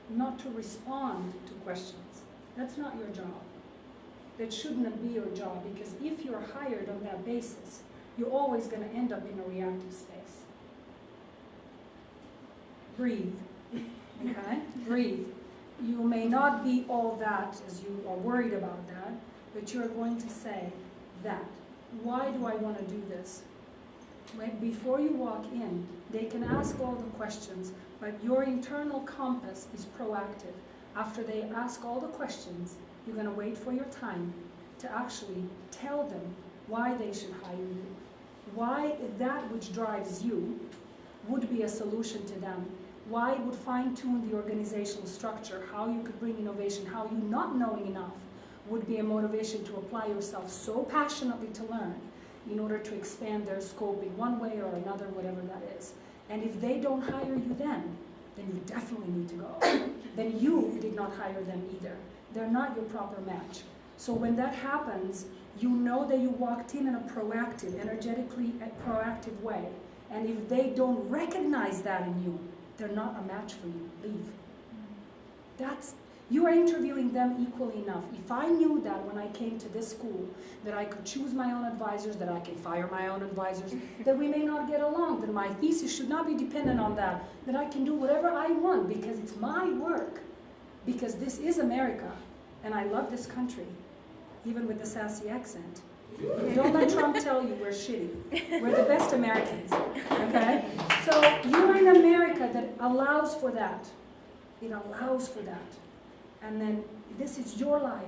not to respond to questions. That's not your job. That shouldn't be your job, because if you're hired on that basis, you're always going to end up in a reactive space. Breathe, okay? Breathe. You may not be all that as you are worried about that, but you're going to say that. Why do I want to do this? Before you walk in, they can ask all the questions, but your internal compass is proactive. After they ask all the questions, you're going to wait for your time to actually tell them why they should hire you. Why that which drives you would be a solution to them. Why it would fine-tune the organizational structure, how you could bring innovation, how you not knowing enough would be a motivation to apply yourself so passionately to learn in order to expand their scope in one way or another, whatever that is. And if they don't hire you then you definitely need to go. Then you did not hire them either. They're not your proper match. So when that happens, you know that you walked in a proactive, energetically proactive way. And if they don't recognize that in you, they're not a match for you. Leave. You are interviewing them equally enough. If I knew that when I came to this school, that I could choose my own advisors, that I can fire my own advisors, that we may not get along, that my thesis should not be dependent on that I can do whatever I want because it's my work, because this is America, and I love this country, even with the sassy accent. Don't let Trump tell you we're shitty. We're the best Americans, okay? So you're in America that allows for that. It allows for that. And then this is your life,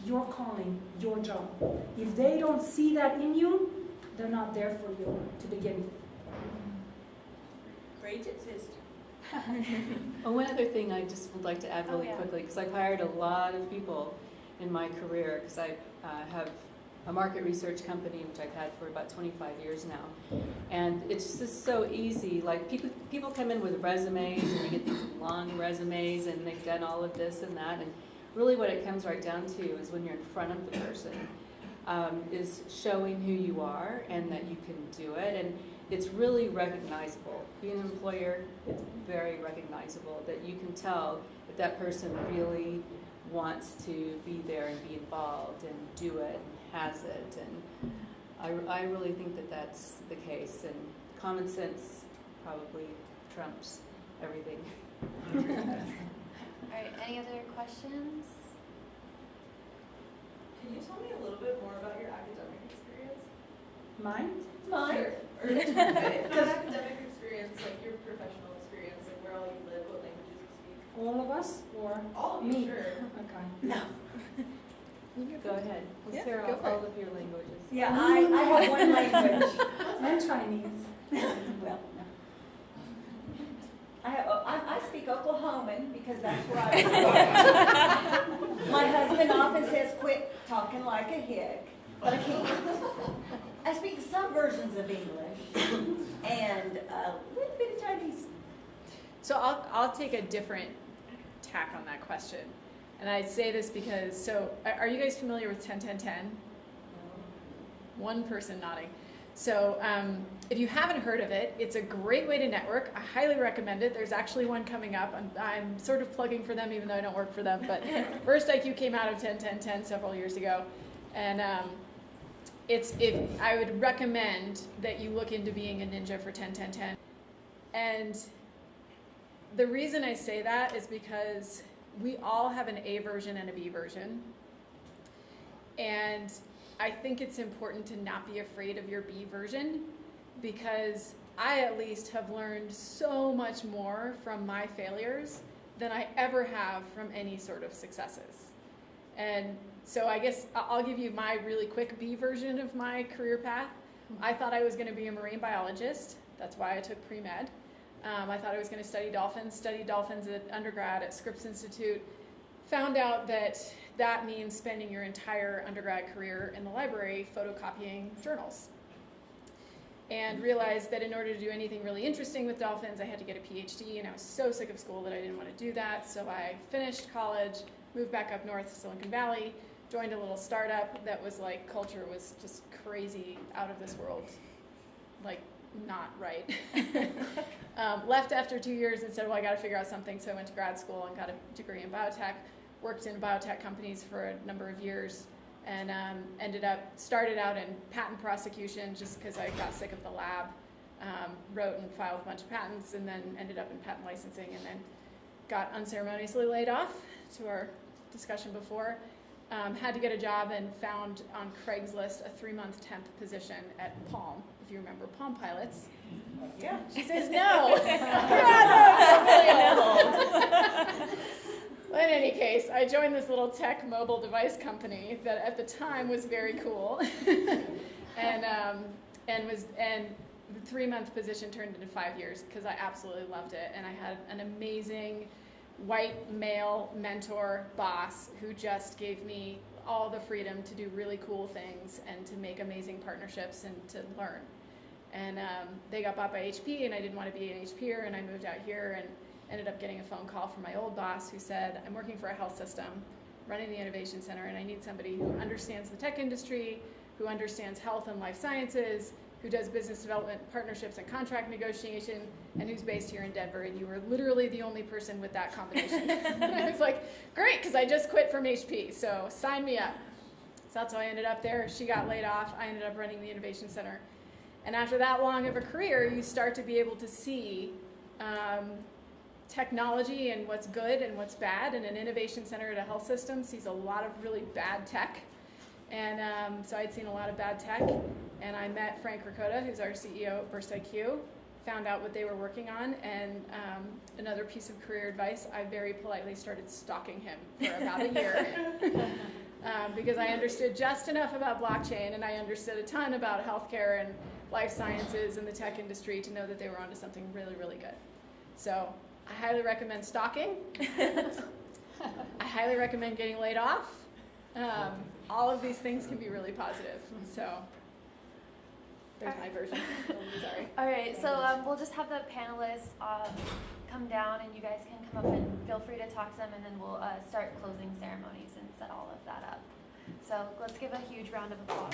your calling, your job. If they don't see that in you, they're not there for you to begin with. Preach it, sister. Oh, one other thing I just would like to add really yeah. quickly, because I've hired a lot of people in my career, because I have a market research company, which I've had for about 25 years now. And it's just so easy. Like people come in with resumes, and you get these long resumes, and they've done all of this and that. And really what it comes right down to is when you're in front of the person, is showing who you are and that you can do it. And it's really recognizable. Being an employer, it's very recognizable that you can tell that that person really wants to be there and be involved and do it and has it. And I really think that that's the case. And common sense probably trumps everything. All right, any other questions? Can you tell me a little bit more about your academic experience? Mine? Mine. Or not academic experience, like your professional experience, like where all you live, what languages you speak. All of us, or All of you, me? sure. Okay. No. Go ahead. Let's Yeah, hear go for all of your languages. Yeah, I have one language. And Chinese. Well, no. I speak Oklahoman because that's where I was born. My husband often says, quit talking like a hick, but I can't. I speak some versions of English and a little bit of Chinese. So I'll take a different tack on that question. And I say this because, so are you guys familiar with 10-10-10? One person nodding. So if you haven't heard of it, it's a great way to network. I highly recommend it. There's actually one coming up. I'm sort of plugging for them even though I don't work for them. But First IQ came out of 10-10-10 several years ago. And I would recommend that you look into being a ninja for 10-10-10. And the reason I say that is because we all have an A version and a B version. And I think it's important to not be afraid of your B version, because I at least have learned so much more from my failures than I ever have from any sort of successes. And so I guess I'll give you my really quick B version of my career path. I thought I was going to be a marine biologist. That's why I took pre-med. I thought I was going to studied dolphins at undergrad at Scripps Institute. Found out that means spending your entire undergrad career in the library photocopying journals. And realized that in order to do anything really interesting with dolphins, I had to get a PhD, and I was so sick of school that I didn't want to do that. So I finished college, moved back up north to Silicon Valley, joined a little startup that was like, culture was just crazy, out of this world, like not right. Left after 2 years and said, well, I got to figure out something. So I went to grad school and got a degree in biotech, worked in biotech companies for a number of years, and started out in patent prosecution just because I got sick of the lab, wrote and filed a bunch of patents, and then ended up in patent licensing, and then got unceremoniously laid off, to our discussion before. Had to get a job and found on Craigslist a 3-month temp position at Palm, if you remember Palm Pilots. Yeah. She says no. Yeah, no. Well, in any case, I joined this little tech mobile device company that at the time was very cool, and the 3-month position turned into 5 years because I absolutely loved it, and I had an amazing white male mentor boss who just gave me all the freedom to do really cool things and to make amazing partnerships and to learn. And they got bought by HP, and I didn't want to be an HPer, and I moved out here and ended up getting a phone call from my old boss who said, I'm working for a health system, running the Innovation Center, and I need somebody who understands the tech industry, who understands health and life sciences, who does business development, partnerships, and contract negotiation, and who's based here in Denver, and you were literally the only person with that combination. And I was like, great, because I just quit from HP, so sign me up. So that's how I ended up there. She got laid off. I ended up running the Innovation Center. And after that long of a career, you start to be able to see technology and what's good and what's bad, and an innovation center at a health system sees a lot of really bad tech. And so I'd seen a lot of bad tech, and I met Frank Ricotta, who's our CEO at Burst IQ, found out what they were working on, and another piece of career advice, I very politely started stalking him for about a year. Because I understood just enough about blockchain, and I understood a ton about healthcare and life sciences and the tech industry to know that they were onto something really, really good. So I highly recommend stalking. I highly recommend getting laid off. All of these things can be really positive. So there's my version. Sorry. All right, so we'll just have the panelists come down, and you guys can come up and feel free to talk to them, and then we'll start closing ceremonies and set all of that up. So let's give a huge round of applause.